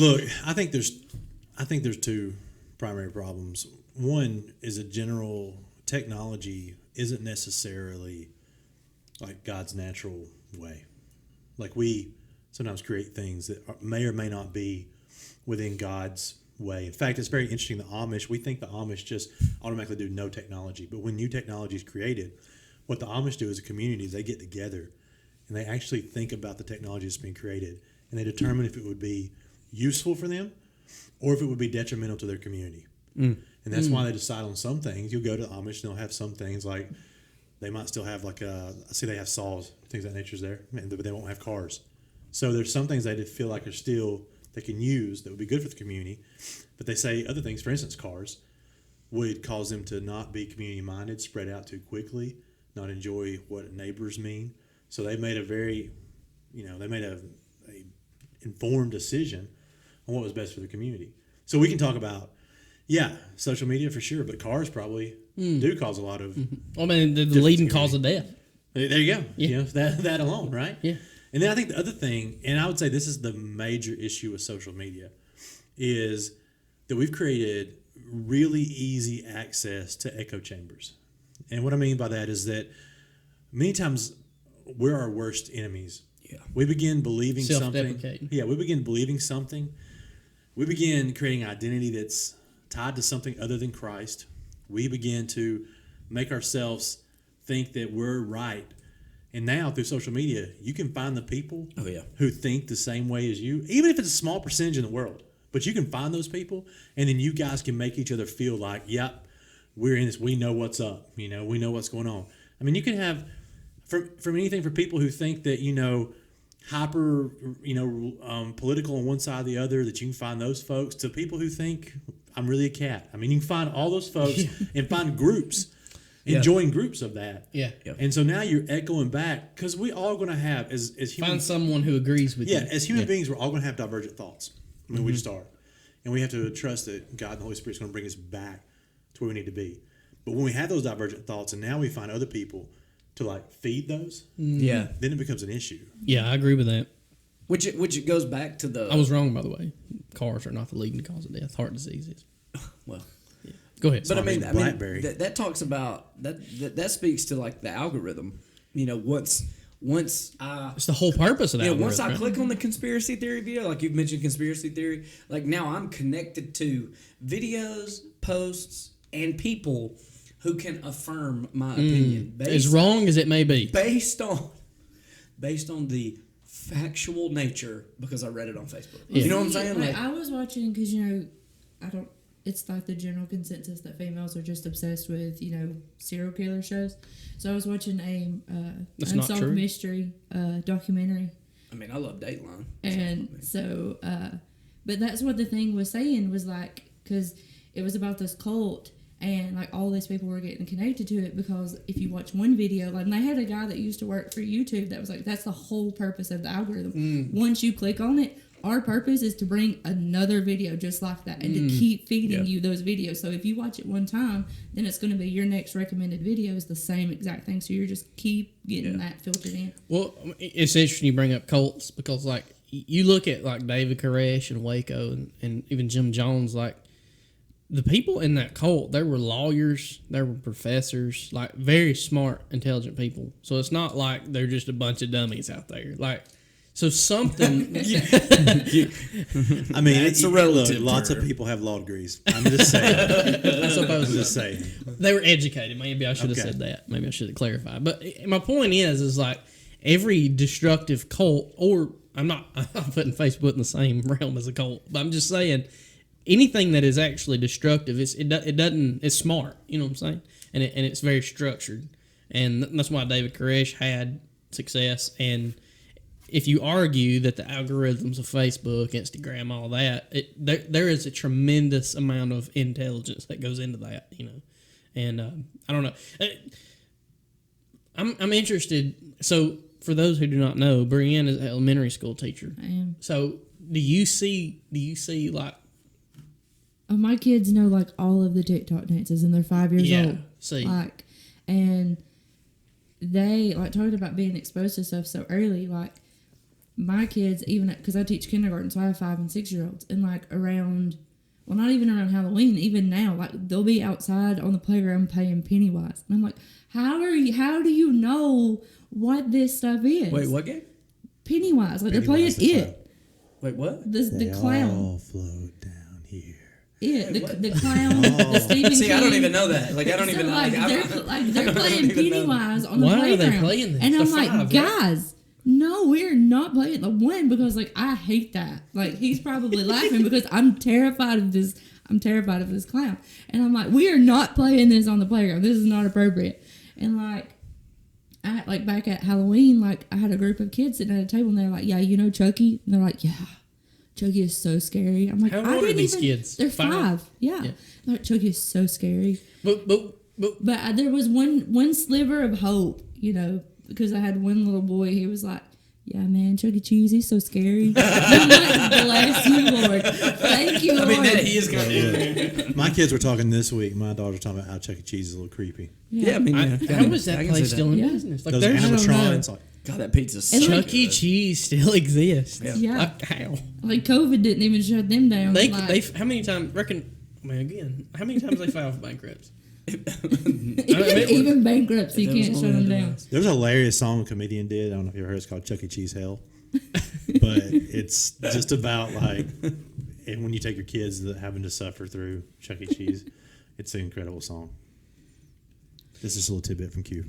Look, I think there's two primary problems. One is a general technology isn't necessarily like God's natural way. Like we sometimes create things that may or may not be within God's way. In fact, it's very interesting. The Amish, we think the Amish just automatically do no technology, but when new technology is created, what the Amish do as a community is they get together and they actually think about the technology that's being created and they determine if it would be useful for them or if it would be detrimental to their community. And that's why they decide on some things. You'll go to the Amish and they'll have some things like they might still have like I see they have saws, things of that nature's there, but they won't have cars. So there's some things they feel like are still they can use that would be good for the community, but they say other things, for instance, cars, would cause them to not be community-minded, spread out too quickly, not enjoy what neighbors mean. So they made a informed decision on what was best for the community. So we can talk about, social media for sure, but cars probably do cause a lot of. I mean, the leading cause of death. There you go. Yeah. You know, that alone, right? Yeah. And then I think the other thing, and I would say this is the major issue with social media, is that we've created really easy access to echo chambers. And what I mean by that is that many times we're our worst enemies. Yeah. We begin believing something. Self-deprecating. Yeah, we begin believing something. We begin creating an identity that's tied to something other than Christ. We begin to make ourselves think that we're right. And now through social media, you can find the people who think the same way as you, even if it's a small percentage in the world. But you can find those people, and then you guys can make each other feel like, yep, we're in this. We know what's up. We know what's going on. I mean, you can have from anything for people who think that hyper political on one side or the other, that you can find those folks, to people who think I'm really a cat. I mean, you can find all those folks and find groups. Join groups of that. Yeah. And so now you're echoing back, because we all going to have, as humans. Find someone who agrees with you. Yeah, as human beings, we're all going to have divergent thoughts. I mean, we just are. And we have to trust that God and the Holy Spirit is going to bring us back to where we need to be. But when we have those divergent thoughts and now we find other people to feed those, then it becomes an issue. Yeah, I agree with that. Which it goes back to the... I was wrong, by the way. Cars are not the leading cause of death. Heart disease is. Well... Go ahead. But I mean that talks about that speaks to the algorithm. Once it's the whole purpose of that. Once I click on the conspiracy theory video, like you've mentioned conspiracy theory, now I'm connected to videos, posts, and people who can affirm my opinion. As wrong as it may be. Based on the factual nature, because I read it on Facebook. Yeah. You know what I'm saying? I was watching, because it's like the general consensus that females are just obsessed with, serial killer shows. So I was watching a unsolved mystery documentary. I mean, I love Dateline. And so, but that's what the thing was saying, was because it was about this cult, and all these people were getting connected to it, because if you watch one video, and they had a guy that used to work for YouTube that was that's the whole purpose of the algorithm. Once you click on it, our purpose is to bring another video just like that, and to keep feeding you those videos. So if you watch it one time, then it's going to be your next recommended video is the same exact thing. So you're just keep getting that filtered in. Well, it's interesting you bring up cults, because you look at David Koresh and Waco and even Jim Jones, the people in that cult, they were lawyers, they were professors, very smart, intelligent people. So it's not like they're just a bunch of dummies out there. So something. I mean, it's a relative. Lots of people have law degrees. I'm just saying. I suppose. I'm just saying. They were educated. Maybe I should have said that. Maybe I should have clarified. But my point is every destructive cult, or I'm putting Facebook in the same realm as a cult, but I'm just saying anything that is actually destructive, it's smart. You know what I'm saying? And it's very structured, and that's why David Koresh had success. And if you argue that the algorithms of Facebook, Instagram, all that, there is a tremendous amount of intelligence that goes into that, And I don't know. I'm interested. So for those who do not know, Brienne is an elementary school teacher. I am. So do you see my kids know all of the TikTok dances, and they're 5 years old. See. And they talking about being exposed to stuff so early. my kids, even because I teach kindergarten, so I have 5 and 6 year olds, and like around, well, not even around Halloween, even now, like they'll be outside on the playground playing Pennywise, and I'm like, how do you know what this stuff is? Wait, what game? Pennywise, like they're Pennywise playing the it. Wait, what? The clown. all float down here. It, the clown, the Stephen See, King. I don't even know that. Like, I don't So, even know. like, they're playing Pennywise on the Why are playground. they playing this? And I'm They're like, 5, right? guys, no, we're not playing the one because like I hate that. Like he's probably laughing because I'm terrified of this. I'm terrified of this clown. And I'm like, we are not playing this on the playground. This is not appropriate. And like, I like back at Halloween, like I had a group of kids sitting at a table and they're like, yeah, you know Chucky? And they're like, yeah. Chucky is so scary. I'm like, How I old are didn't these even, kids? They're 5? 5. Yeah. Yeah. They're like, Chucky is so scary. But But there was one sliver of hope, you know, because I had one little boy. He was like, yeah, man, Chuck E. Cheese, he's so scary. I'm like, bless you, Lord. Thank you, Lord. I mean, that he is kind of. Yeah. My kids were talking this week. My daughter was talking about how Chuck E. Cheese is a little creepy. Yeah, I mean, how is that I can place see still in Yeah. business? Like Those there's don't know. animatronics, like God, that pizza's And so like- Chuck E. good. Cheese still exists. Yeah. Like, how? Like, COVID didn't even shut them down. They like, how many times reckon? I mean, again, how many times they file for bankruptcy? even bankruptcy That was can't shut only them the down. last. there was a hilarious song a comedian did. I don't know if you ever heard. It's called Chuck E. Cheese Hell, but it's just about like, and when you take your kids that having to suffer through Chuck E. Cheese, it's an incredible song. This is a little tidbit from Q.